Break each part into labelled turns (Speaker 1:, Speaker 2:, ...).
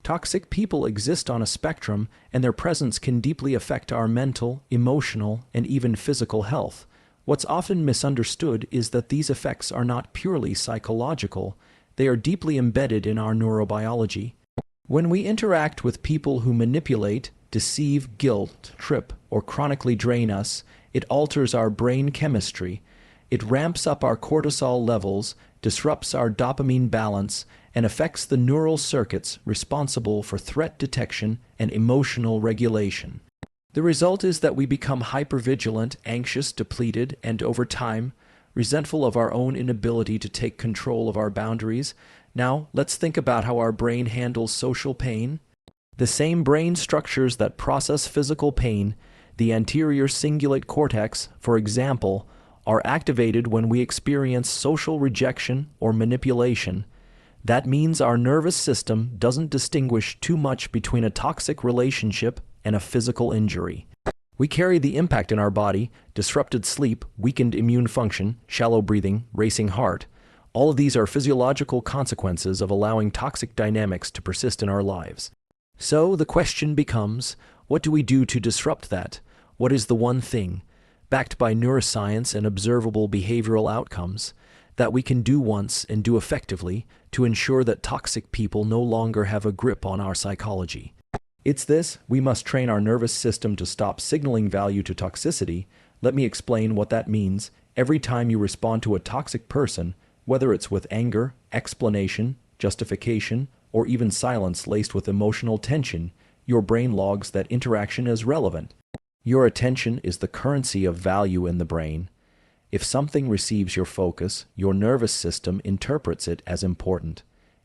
Speaker 1: Toxic people exist on a spectrum, and their presence can deeply affect our mental, emotional, and even physical health. What's often misunderstood is that these effects are not purely psychological. They are deeply embedded in our neurobiology. When we interact with people who manipulate, deceive, guilt, trip, or chronically drain us, it alters our brain chemistry. It ramps up our cortisol levels, disrupts our dopamine balance, and affects the neural circuits responsible for threat detection and emotional regulation. The result is that we become hypervigilant, anxious, depleted, and over time, resentful of our own inability to take control of our boundaries. Now, let's think about how our brain handles social pain. The same brain structures that process physical pain, the anterior cingulate cortex, for example, are activated when we experience social rejection or manipulation. That means our nervous system doesn't distinguish too much between a toxic relationship and a physical injury. We carry the impact in our body: disrupted sleep, weakened immune function, shallow breathing, racing heart. All of these are physiological consequences of allowing toxic dynamics to persist in our lives. So the question becomes, what do we do to disrupt that? What is the one thing, backed by neuroscience and observable behavioral outcomes, that we can do once and do effectively to ensure that toxic people no longer have a grip on our psychology? It's this: we must train our nervous system to stop signaling value to toxicity. Let me explain what that means. Every time you respond to a toxic person, whether it's with anger, explanation, justification, or even silence laced with emotional tension, your brain logs that interaction as relevant. Your attention is the currency of value in the brain. If something receives your focus, your nervous system interprets it as important.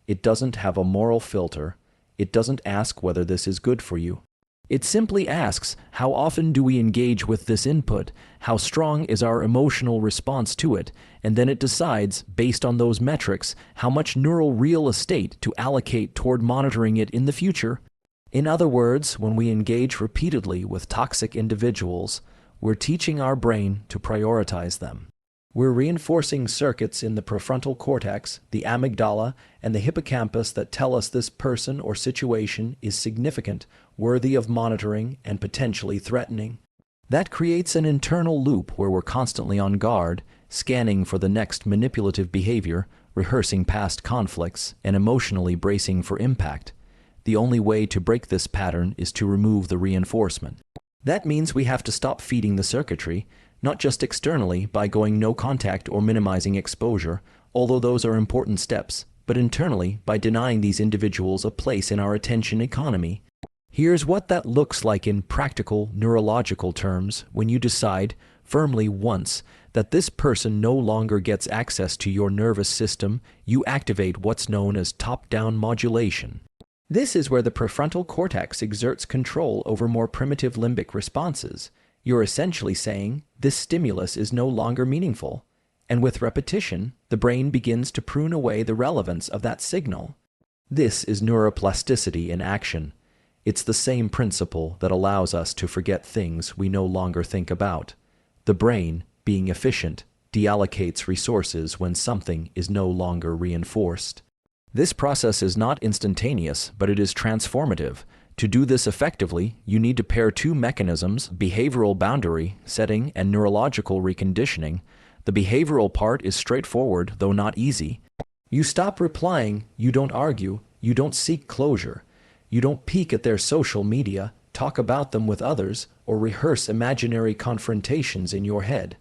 Speaker 1: It doesn't have a moral filter. It doesn't ask whether this is good for you. It simply asks, how often do we engage with this input? How strong is our emotional response to it? And then it decides, based on those metrics, how much neural real estate to allocate toward monitoring it in the future. In other words, when we engage repeatedly with toxic individuals, we're teaching our brain to prioritize them. We're reinforcing circuits in the prefrontal cortex, the amygdala, and the hippocampus that tell us this person or situation is significant, worthy of monitoring, and potentially threatening. That creates an internal loop where we're constantly on guard, scanning for the next manipulative behavior, rehearsing past conflicts, and emotionally bracing for impact. The only way to break this pattern is to remove the reinforcement. That means we have to stop feeding the circuitry, not just externally by going no contact or minimizing exposure, although those are important steps, but internally by denying these individuals a place in our attention economy. Here's what that looks like in practical neurological terms when you decide, firmly once, that this person no longer gets access to your nervous system. You activate what's known as top-down modulation. This is where the prefrontal cortex exerts control over more primitive limbic responses. You're essentially saying, this stimulus is no longer meaningful. And with repetition, the brain begins to prune away the relevance of that signal. This is neuroplasticity in action. It's the same principle that allows us to forget things we no longer think about. The brain, being efficient, deallocates resources when something is no longer reinforced. This process is not instantaneous, but it is transformative. To do this effectively, you need to pair two mechanisms: behavioral boundary setting and neurological reconditioning. The behavioral part is straightforward, though not easy. You stop replying, you don't argue, you don't seek closure. You don't peek at their social media, talk about them with others, or rehearse imaginary confrontations in your head.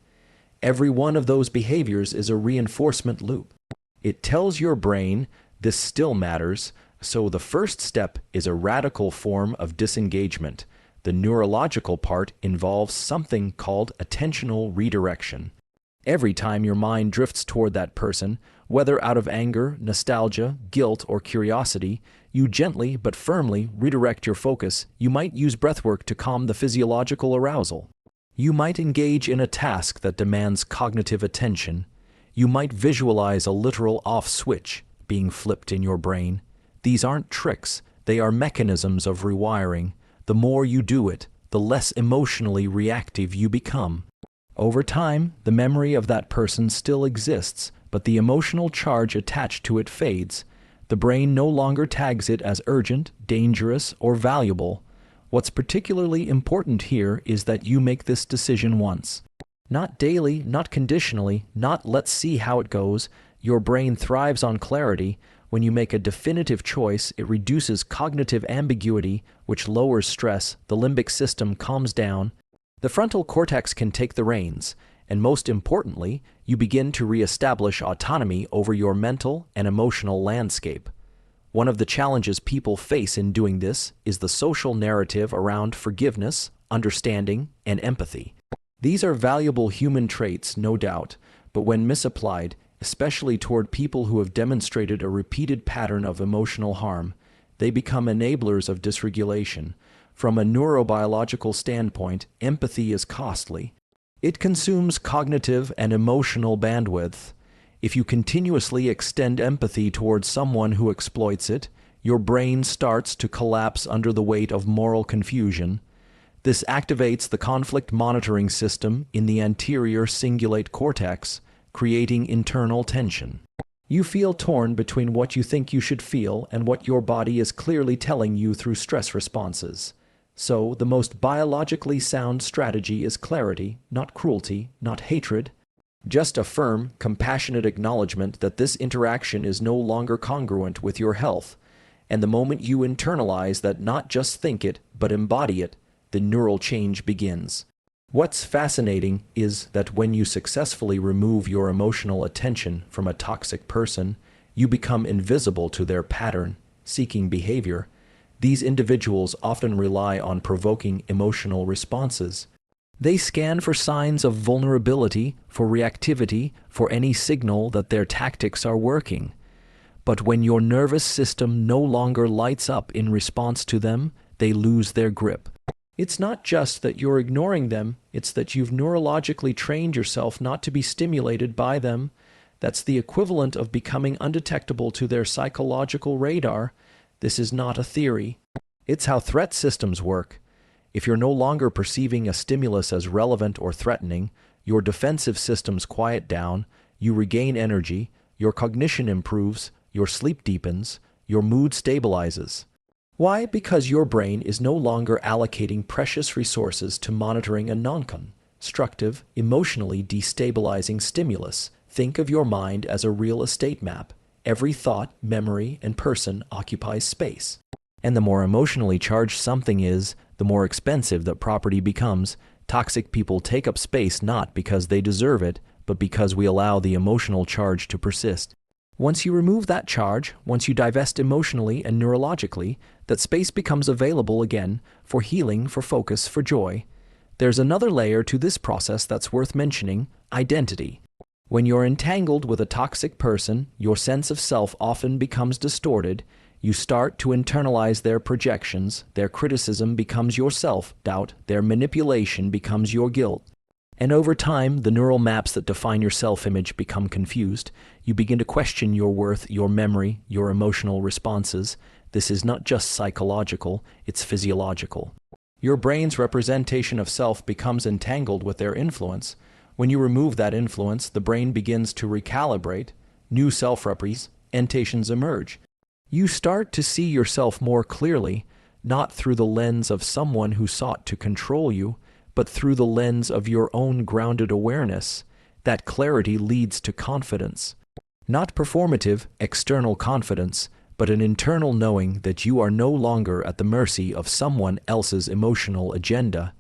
Speaker 1: Every one of those behaviors is a reinforcement loop. It tells your brain, this still matters. So the first step is a radical form of disengagement. The neurological part involves something called attentional redirection. Every time your mind drifts toward that person, whether out of anger, nostalgia, guilt, or curiosity, you gently but firmly redirect your focus. You might use breathwork to calm the physiological arousal. You might engage in a task that demands cognitive attention. You might visualize a literal off switch being flipped in your brain. These aren't tricks, they are mechanisms of rewiring. The more you do it, the less emotionally reactive you become. Over time, the memory of that person still exists, but the emotional charge attached to it fades. The brain no longer tags it as urgent, dangerous, or valuable. What's particularly important here is that you make this decision once. Not daily, not conditionally, not let's see how it goes. Your brain thrives on clarity. When you make a definitive choice, it reduces cognitive ambiguity, which lowers stress, the limbic system calms down, the frontal cortex can take the reins, and most importantly, you begin to reestablish autonomy over your mental and emotional landscape. One of the challenges people face in doing this is the social narrative around forgiveness, understanding, and empathy. These are valuable human traits, no doubt, but when misapplied, especially toward people who have demonstrated a repeated pattern of emotional harm, they become enablers of dysregulation. From a neurobiological standpoint, empathy is costly. It consumes cognitive and emotional bandwidth. If you continuously extend empathy towards someone who exploits it, your brain starts to collapse under the weight of moral confusion. This activates the conflict monitoring system in the anterior cingulate cortex, creating internal tension. You feel torn between what you think you should feel and what your body is clearly telling you through stress responses. So, the most biologically sound strategy is clarity, not cruelty, not hatred. Just a firm, compassionate acknowledgement that this interaction is no longer congruent with your health. And the moment you internalize that, not just think it, but embody it, the neural change begins. What's fascinating is that when you successfully remove your emotional attention from a toxic person, you become invisible to their pattern-seeking behavior. These individuals often rely on provoking emotional responses. They scan for signs of vulnerability, for reactivity, for any signal that their tactics are working. But when your nervous system no longer lights up in response to them, they lose their grip. It's not just that you're ignoring them, it's that you've neurologically trained yourself not to be stimulated by them. That's the equivalent of becoming undetectable to their psychological radar. This is not a theory. It's how threat systems work. If you're no longer perceiving a stimulus as relevant or threatening, your defensive systems quiet down, you regain energy, your cognition improves, your sleep deepens, your mood stabilizes. Why? Because your brain is no longer allocating precious resources to monitoring a non-constructive, emotionally destabilizing stimulus. Think of your mind as a real estate map. Every thought, memory, and person occupies space. And the more emotionally charged something is, the more expensive that property becomes. Toxic people take up space not because they deserve it, but because we allow the emotional charge to persist. Once you remove that charge, once you divest emotionally and neurologically, that space becomes available again for healing, for focus, for joy. There's another layer to this process that's worth mentioning: identity. When you're entangled with a toxic person, your sense of self often becomes distorted. You start to internalize their projections, their criticism becomes your self-doubt, their manipulation becomes your guilt. And over time, the neural maps that define your self-image become confused. You begin to question your worth, your memory, your emotional responses. This is not just psychological, it's physiological. Your brain's representation of self becomes entangled with their influence. When you remove that influence, the brain begins to recalibrate. New self-representations emerge. You start to see yourself more clearly, not through the lens of someone who sought to control you, but through the lens of your own grounded awareness. That clarity leads to confidence. Not performative, external confidence, but an internal knowing that you are no longer at the mercy of someone else's emotional agenda.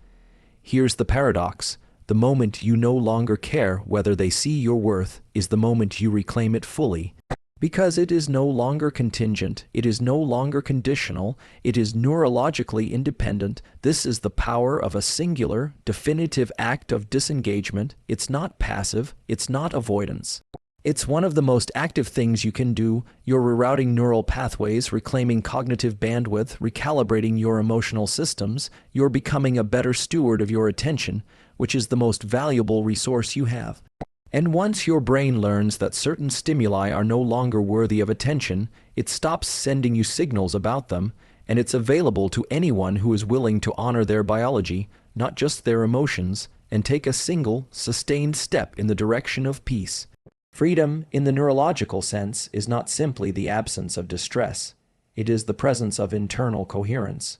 Speaker 1: Here's the paradox. The moment you no longer care whether they see your worth is the moment you reclaim it fully. Because it is no longer contingent, it is no longer conditional, it is neurologically independent. This is the power of a singular, definitive act of disengagement. It's not passive, it's not avoidance. It's one of the most active things you can do. You're rerouting neural pathways, reclaiming cognitive bandwidth, recalibrating your emotional systems. You're becoming a better steward of your attention, which is the most valuable resource you have. And once your brain learns that certain stimuli are no longer worthy of attention, it stops sending you signals about them, and it's available to anyone who is willing to honor their biology, not just their emotions, and take a single, sustained step in the direction of peace. Freedom, in the neurological sense, is not simply the absence of distress. It is the presence of internal coherence.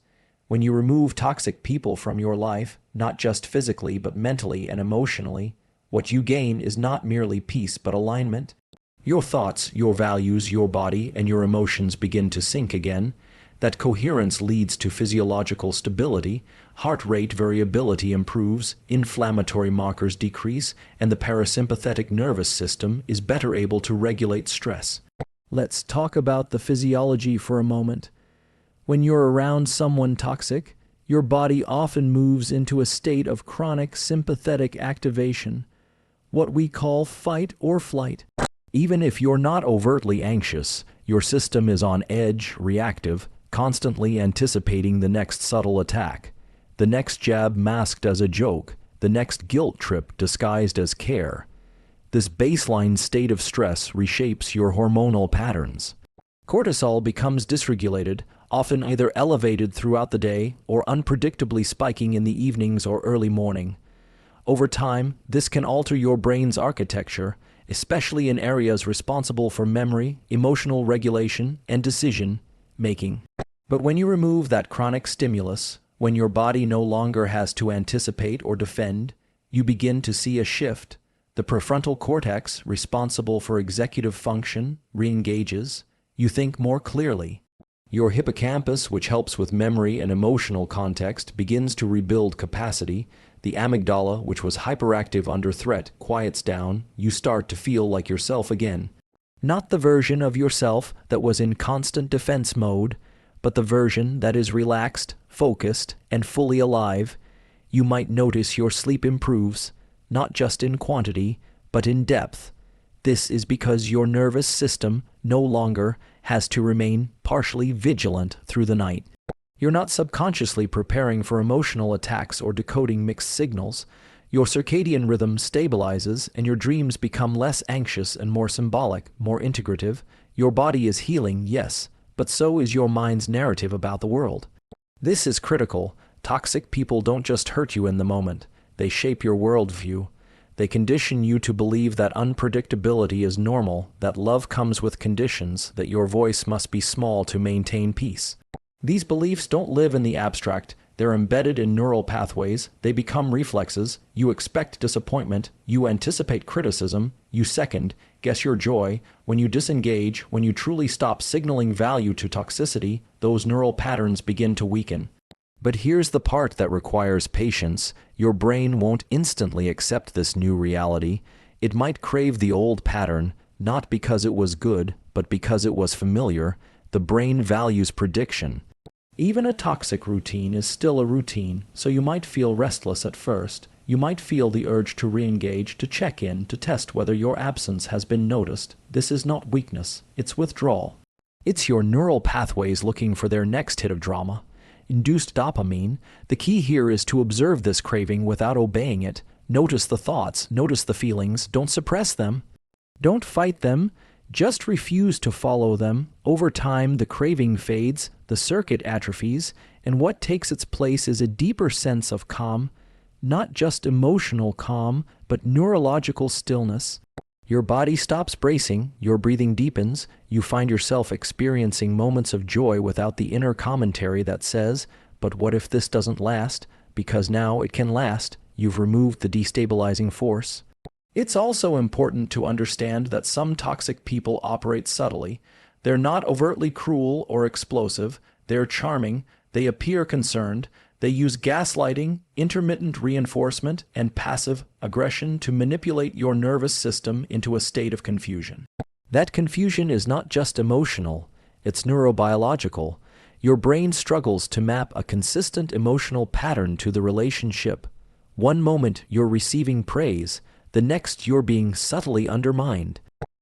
Speaker 1: When you remove toxic people from your life, not just physically but mentally and emotionally, what you gain is not merely peace but alignment. Your thoughts, your values, your body, and your emotions begin to sync again. That coherence leads to physiological stability, heart rate variability improves, inflammatory markers decrease, and the parasympathetic nervous system is better able to regulate stress. Let's talk about the physiology for a moment. When you're around someone toxic, your body often moves into a state of chronic sympathetic activation, what we call fight or flight. Even if you're not overtly anxious, your system is on edge, reactive, constantly anticipating the next subtle attack, the next jab masked as a joke, the next guilt trip disguised as care. This baseline state of stress reshapes your hormonal patterns. Cortisol becomes dysregulated, often either elevated throughout the day or unpredictably spiking in the evenings or early morning. Over time, this can alter your brain's architecture, especially in areas responsible for memory, emotional regulation, and decision-making. But when you remove that chronic stimulus, when your body no longer has to anticipate or defend, you begin to see a shift. The prefrontal cortex, responsible for executive function, re-engages. You think more clearly. Your hippocampus, which helps with memory and emotional context, begins to rebuild capacity. The amygdala, which was hyperactive under threat, quiets down. You start to feel like yourself again. Not the version of yourself that was in constant defense mode, but the version that is relaxed, focused, and fully alive. You might notice your sleep improves, not just in quantity, but in depth. This is because your nervous system no longer has to remain partially vigilant through the night. You're not subconsciously preparing for emotional attacks or decoding mixed signals. Your circadian rhythm stabilizes and your dreams become less anxious and more symbolic, more integrative. Your body is healing, yes, but so is your mind's narrative about the world. This is critical. Toxic people don't just hurt you in the moment. They shape your worldview. They condition you to believe that unpredictability is normal, that love comes with conditions, that your voice must be small to maintain peace. These beliefs don't live in the abstract. They're embedded in neural pathways. They become reflexes. You expect disappointment. You anticipate criticism. You second guess your joy. When you disengage, when you truly stop signaling value to toxicity, those neural patterns begin to weaken. But here's the part that requires patience. Your brain won't instantly accept this new reality. It might crave the old pattern, not because it was good, but because it was familiar. The brain values prediction. Even a toxic routine is still a routine, so you might feel restless at first. You might feel the urge to re-engage, to check in, to test whether your absence has been noticed. This is not weakness, it's withdrawal. It's your neural pathways looking for their next hit of drama. Induced dopamine. The key here is to observe this craving without obeying it. Notice the thoughts, notice the feelings, don't suppress them. Don't fight them, just refuse to follow them. Over time, the craving fades, the circuit atrophies, and what takes its place is a deeper sense of calm, not just emotional calm, but neurological stillness. Your body stops bracing, your breathing deepens, you find yourself experiencing moments of joy without the inner commentary that says, but what if this doesn't last? Because now it can last. You've removed the destabilizing force. It's also important to understand that some toxic people operate subtly. They're not overtly cruel or explosive. They're charming. They appear concerned. They use gaslighting, intermittent reinforcement, and passive aggression to manipulate your nervous system into a state of confusion. That confusion is not just emotional, it's neurobiological. Your brain struggles to map a consistent emotional pattern to the relationship. One moment you're receiving praise, the next you're being subtly undermined.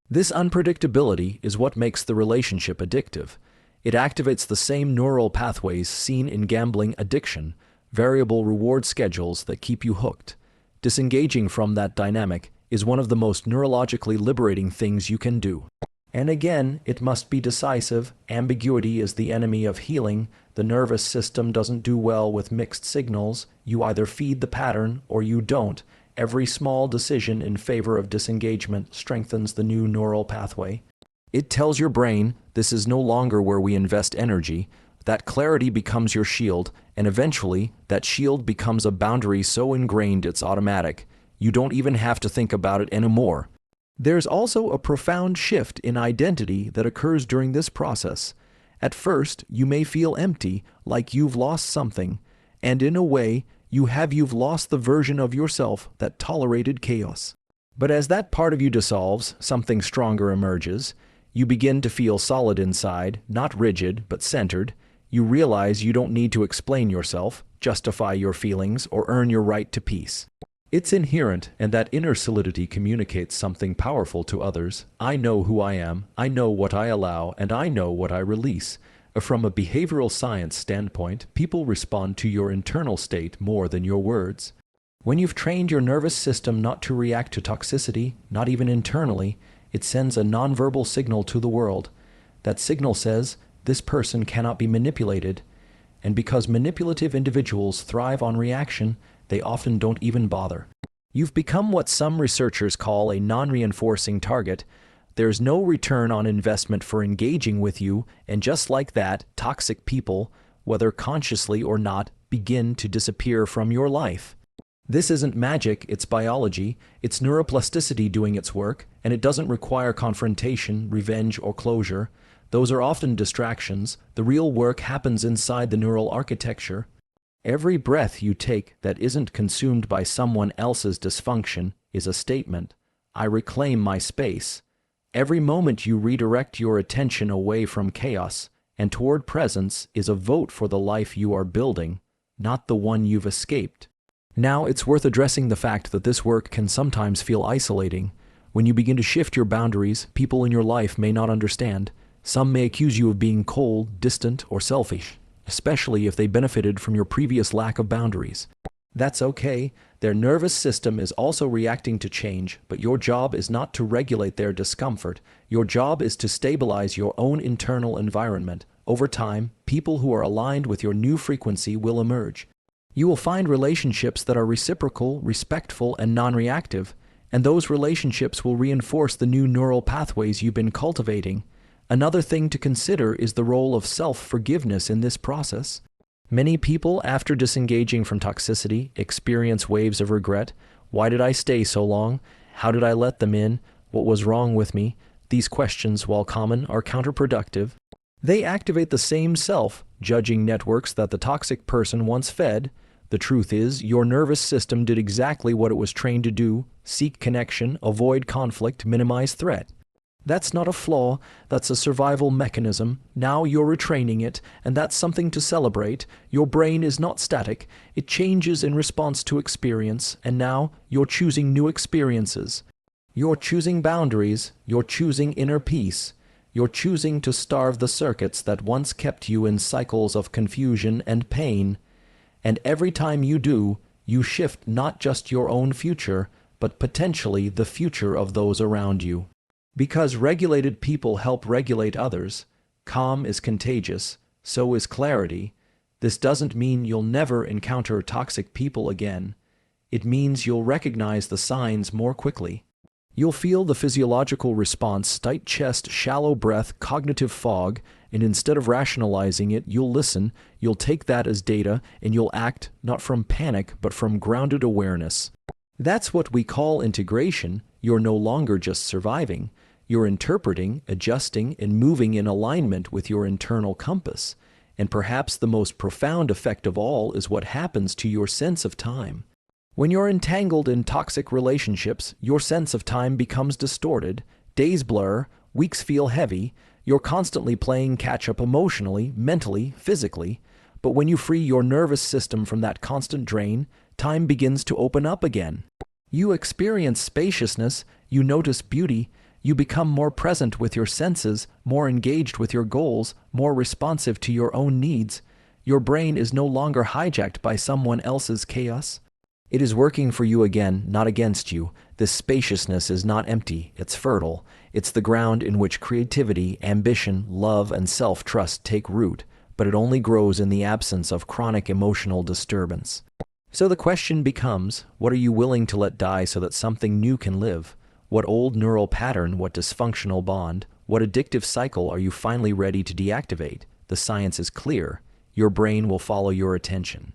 Speaker 1: This unpredictability is what makes the relationship addictive. It activates the same neural pathways seen in gambling addiction, variable reward schedules that keep you hooked. Disengaging from that dynamic is one of the most neurologically liberating things you can do. And again, it must be decisive. Ambiguity is the enemy of healing. The nervous system doesn't do well with mixed signals. You either feed the pattern or you don't. Every small decision in favor of disengagement strengthens the new neural pathway. It tells your brain this is no longer where we invest energy. That clarity becomes your shield, and eventually that shield becomes a boundary so ingrained it's automatic. You don't even have to think about it anymore. There's also a profound shift in identity that occurs during this process. At first, you may feel empty, like you've lost something, and in a way, you've lost the version of yourself that tolerated chaos. But as that part of you dissolves, something stronger emerges. You begin to feel solid inside, not rigid, but centered. You realize you don't need to explain yourself, justify your feelings, or earn your right to peace. It's inherent, and that inner solidity communicates something powerful to others. I know who I am, I know what I allow, and I know what I release. From a behavioral science standpoint, people respond to your internal state more than your words. When you've trained your nervous system not to react to toxicity, not even internally, it sends a nonverbal signal to the world. That signal says, this person cannot be manipulated. And because manipulative individuals thrive on reaction, they often don't even bother. You've become what some researchers call a non-reinforcing target. There's no return on investment for engaging with you, and just like that, toxic people, whether consciously or not, begin to disappear from your life. This isn't magic, it's biology, it's neuroplasticity doing its work, and it doesn't require confrontation, revenge, or closure. Those are often distractions. The real work happens inside the neural architecture. Every breath you take that isn't consumed by someone else's dysfunction is a statement. I reclaim my space. Every moment you redirect your attention away from chaos and toward presence is a vote for the life you are building, not the one you've escaped. Now, it's worth addressing the fact that this work can sometimes feel isolating. When you begin to shift your boundaries, people in your life may not understand. Some may accuse you of being cold, distant, or selfish, especially if they benefited from your previous lack of boundaries. That's okay. Their nervous system is also reacting to change, but your job is not to regulate their discomfort. Your job is to stabilize your own internal environment. Over time, people who are aligned with your new frequency will emerge. You will find relationships that are reciprocal, respectful, and non-reactive, and those relationships will reinforce the new neural pathways you've been cultivating. Another thing to consider is the role of self-forgiveness in this process. Many people, after disengaging from toxicity, experience waves of regret. Why did I stay so long? How did I let them in? What was wrong with me? These questions, while common, are counterproductive. They activate the same self-judging networks that the toxic person once fed. The truth is, your nervous system did exactly what it was trained to do: seek connection, avoid conflict, minimize threat. That's not a flaw, that's a survival mechanism. Now you're retraining it, and that's something to celebrate. Your brain is not static, it changes in response to experience, and now you're choosing new experiences. You're choosing boundaries, you're choosing inner peace. You're choosing to starve the circuits that once kept you in cycles of confusion and pain. And every time you do, you shift not just your own future, but potentially the future of those around you. Because regulated people help regulate others, calm is contagious, so is clarity. This doesn't mean you'll never encounter toxic people again. It means you'll recognize the signs more quickly. You'll feel the physiological response: tight chest, shallow breath, cognitive fog, and instead of rationalizing it, you'll listen, you'll take that as data, and you'll act not from panic, but from grounded awareness. That's what we call integration. You're no longer just surviving. You're interpreting, adjusting, and moving in alignment with your internal compass. And perhaps the most profound effect of all is what happens to your sense of time. When you're entangled in toxic relationships, your sense of time becomes distorted. Days blur, weeks feel heavy. You're constantly playing catch-up emotionally, mentally, physically. But when you free your nervous system from that constant drain, time begins to open up again. You experience spaciousness, you notice beauty, you become more present with your senses, more engaged with your goals, more responsive to your own needs. Your brain is no longer hijacked by someone else's chaos. It is working for you again, not against you. This spaciousness is not empty, it's fertile. It's the ground in which creativity, ambition, love, and self-trust take root, but it only grows in the absence of chronic emotional disturbance. So the question becomes, what are you willing to let die so that something new can live? What old neural pattern, what dysfunctional bond, what addictive cycle are you finally ready to deactivate? The science is clear. Your brain will follow your attention.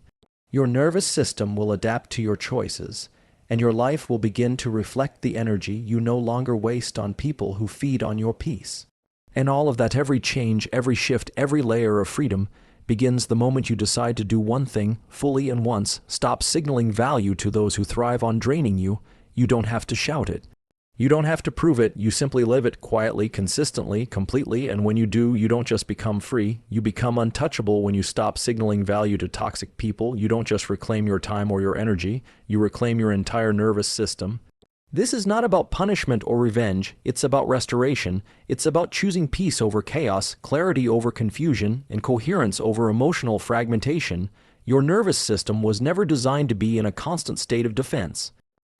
Speaker 1: Your nervous system will adapt to your choices, and your life will begin to reflect the energy you no longer waste on people who feed on your peace. And all of that, every change, every shift, every layer of freedom begins the moment you decide to do one thing fully and once. Stop signaling value to those who thrive on draining you. You don't have to shout it. You don't have to prove it. You simply live it quietly, consistently, completely, and when you do, you don't just become free. You become untouchable when you stop signaling value to toxic people. You don't just reclaim your time or your energy. You reclaim your entire nervous system. This is not about punishment or revenge. It's about restoration. It's about choosing peace over chaos, clarity over confusion, and coherence over emotional fragmentation. Your nervous system was never designed to be in a constant state of defense.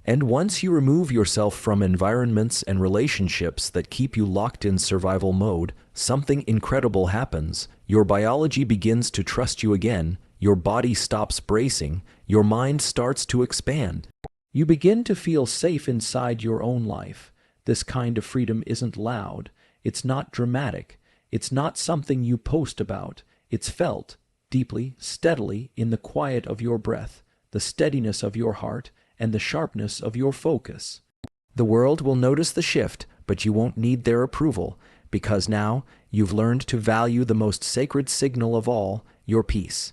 Speaker 1: And once you remove yourself from environments and relationships that keep you locked in survival mode, something incredible happens. Your biology begins to trust you again. Your body stops bracing. Your mind starts to expand. You begin to feel safe inside your own life. This kind of freedom isn't loud. It's not dramatic. It's not something you post about. It's felt deeply, steadily in the quiet of your breath, the steadiness of your heart, and the sharpness of your focus. The world will notice the shift, but you won't need their approval, because now you've learned to value the most sacred signal of all, your peace.